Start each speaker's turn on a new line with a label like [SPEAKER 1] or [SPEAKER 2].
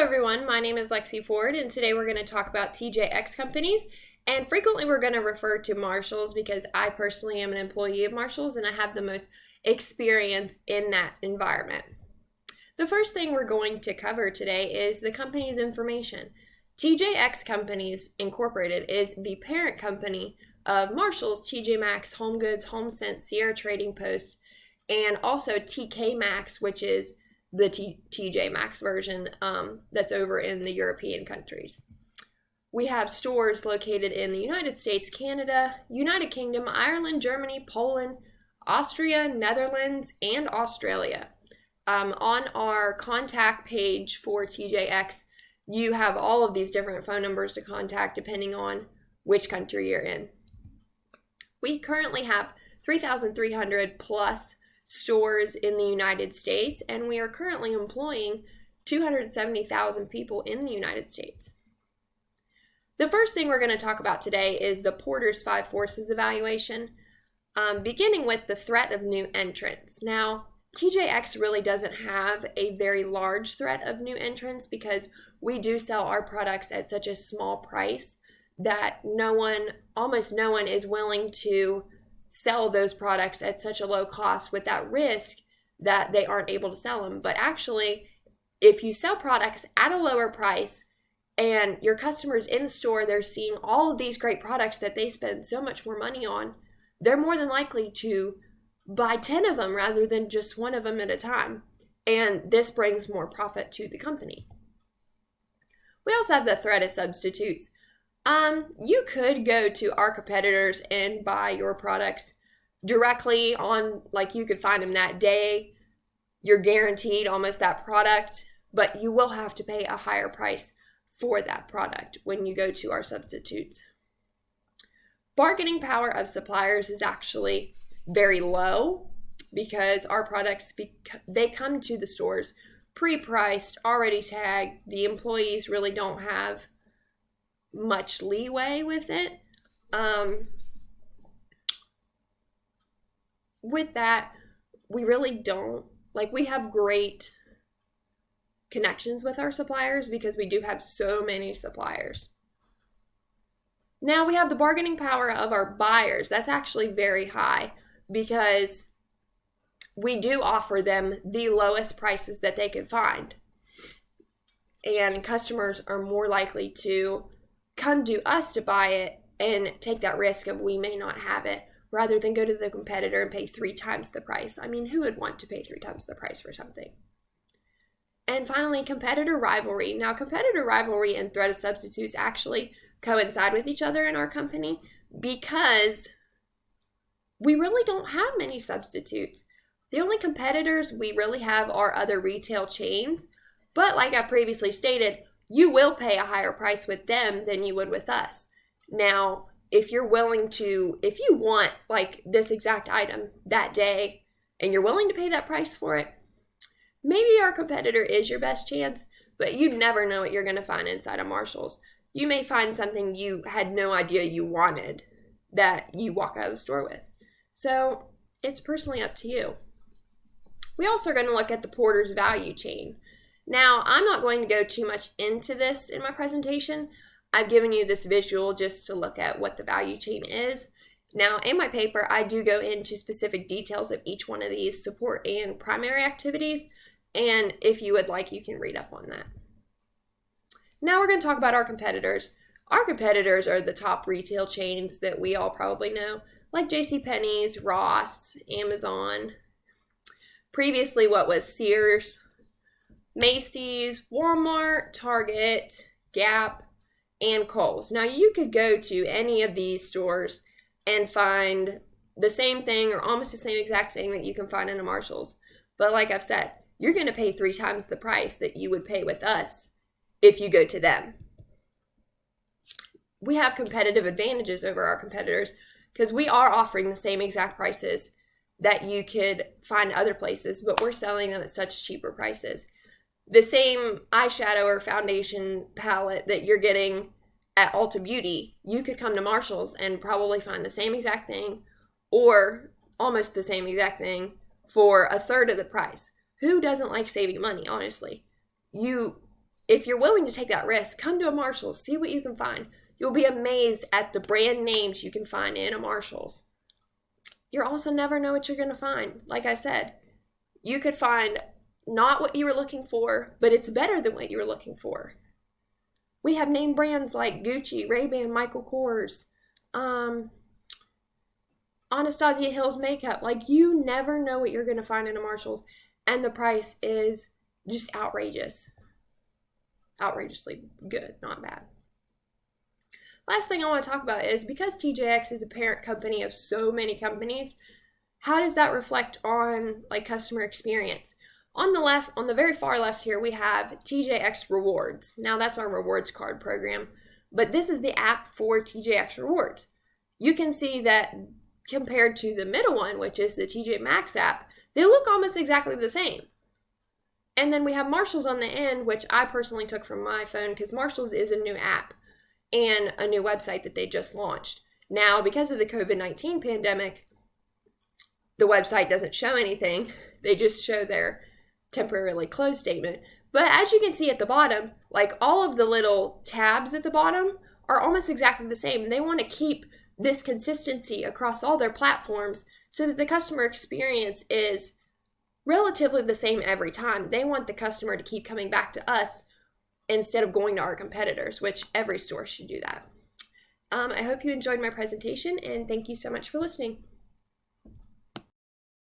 [SPEAKER 1] everyone, my name is Lexi Ford, and today we're going to talk about TJX companies, and frequently we're going to refer to Marshalls because I personally am an employee of Marshalls and I have the most experience in that environment. The first thing we're going to cover today is the company's information. TJX Companies Incorporated is the parent company of Marshalls, TJ Maxx, Home Goods, HomeSense, Sierra Trading Post, and also TK Maxx, which is the TJ Maxx version that's over in the European countries. We have stores located in the United States, Canada, United Kingdom, Ireland, Germany, Poland, Austria, Netherlands, and Australia. On our contact page for TJX, you have all of these different phone numbers to contact depending on which country you're in. We currently have 3,300 plus stores in the United States, and we are currently employing 270,000 people in the United States. The first thing we're going to talk about today is the Porter's 5 Forces evaluation, beginning with the threat of new entrants. Now, TJX really doesn't have a very large threat of new entrants because we do sell our products at such a small price that almost no one is willing to sell those products at such a low cost with that risk that they aren't able to sell them. But actually, if you sell products at a lower price and your customers in the store, they're seeing all of these great products that they spend so much more money on, they're more than likely to buy 10 of them rather than just one of them at a time. And this brings more profit to the company. We also have the threat of substitutes. You could go to our competitors and buy your products directly on, like you could find them that day. You're guaranteed almost that product, but you will have to pay a higher price for that product when you go to our substitutes. Bargaining power of suppliers is actually very low because our products, they come to the stores pre-priced, already tagged. The employees really don't have much leeway with it. With that, we really don't, we have great connections with our suppliers because we do have so many suppliers. Now we have the bargaining power of our buyers. That's actually very high because we do offer them the lowest prices that they can find. And customers are more likely to come to us to buy it and take that risk of we may not have it rather than go to the competitor and pay 3 times the price. I mean, who would want to pay 3 times the price for something? And finally, competitor rivalry. Now, competitor rivalry and threat of substitutes actually coincide with each other in our company because we really don't have many substitutes. The only competitors we really have are other retail chains, but like I previously stated, you will pay a higher price with them than you would with us. Now, if you want this exact item that day and you're willing to pay that price for it, maybe our competitor is your best chance, but you never know what you're going to find inside of Marshalls. You may find something you had no idea you wanted that you walk out of the store with. So it's personally up to you. We also are going to look at the Porter's value chain. Now, I'm not going to go too much into this in my presentation. I've given you this visual just to look at what the value chain is. Now, in my paper, I do go into specific details of each one of these support and primary activities, and if you would like, you can read up on that. Now we're going to talk about our competitors. Our competitors are the top retail chains that we all probably know, like JCPenney's, Ross, Amazon. Previously, what was Sears, Macy's, Walmart, Target, Gap, and Kohl's. Now, you could go to any of these stores and find the same thing or almost the same exact thing that you can find in a Marshalls. But like I've said, you're going to pay 3 times the price that you would pay with us if you go to them. We have competitive advantages over our competitors because we are offering the same exact prices that you could find other places, but we're selling them at such cheaper prices. The same eyeshadow or foundation palette that you're getting at Ulta Beauty, you could come to Marshalls and probably find the same exact thing or almost the same exact thing for a third of the price. Who doesn't like saving money, honestly? You if you're willing to take that risk, come to a Marshalls, see what you can find. You'll be amazed at the brand names you can find in a Marshalls. You'll also never know what you're going to find. Like I said, you could find not what you were looking for, but it's better than what you were looking for. We have name brands like Gucci, Ray-Ban, Michael Kors, Anastasia Hills makeup. Like, you never know what you're going to find in a Marshalls, and the price is just outrageous. Outrageously good, not bad. Last thing I want to talk about is, because TJX is a parent company of so many companies, how does that reflect on like customer experience? On the left, on the very far left here, we have TJX Rewards. Now that's our rewards card program, but this is the app for TJX Rewards. You can see that compared to the middle one, which is the TJ Maxx app, they look almost exactly the same. And then we have Marshalls on the end, which I personally took from my phone because Marshalls is a new app and a new website that they just launched. Now, because of the COVID-19 pandemic, the website doesn't show anything. They just show their temporarily closed statement. But as you can see at the bottom, like all of the little tabs at the bottom are almost exactly the same. And they want to keep this consistency across all their platforms so that the customer experience is relatively the same every time. They want the customer to keep coming back to us instead of going to our competitors, which every store should do that. I hope you enjoyed my presentation, and thank you so much for listening.